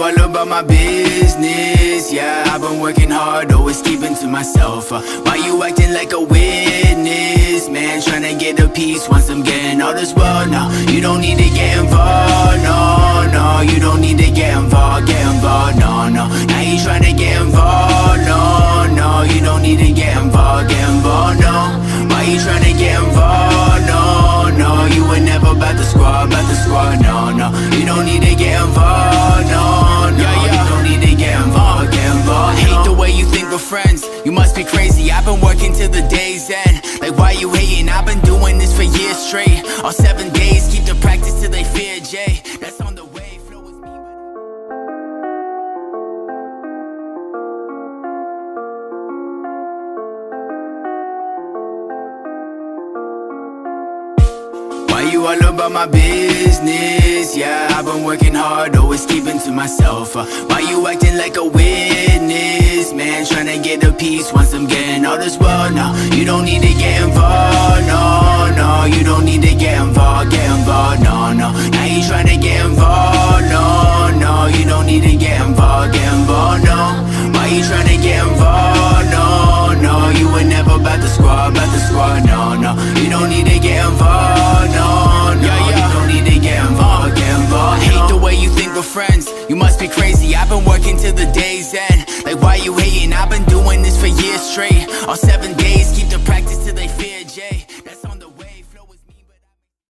you all about my business? Yeah, I've been working hard, always keeping to myself. Why you acting like a witness? Man, tryna get a piece once I'm getting all this world. No, you don't need to get involved. No, no, you don't need to get involved. No, no, now you tryna get involved. No, no, you don't need to get involved. No, why you tryna get involved? No, no, you were never about the squad. No, no, you don't need to get involved. No, no, you don't need to get involved. I hate the way you think we're friends. You must be crazy. I've been working till the day's end. Like, why you hating? I've been doing this for years straight. All 7 days, keep the practice till they fear Jay. That's on the way. Flow is me, Why you all about my business? Yeah, I've been working hard, always keeping to myself. Why you acting like a witness? Man, tryna get a piece once I'm getting all this world. No, you don't need to get involved. No, no, you don't need to get involved. No, no, now you tryna get involved. No, no, you don't need to get involved. No, why you tryna get involved? No, no, you were never about the squad. No, no, you don't need to get involved. No, no, you don't need to get involved. I hate the way you think we're friends. You must be crazy. I've been working till the day's end. Like, why you hating? I've been doing this for years straight. All 7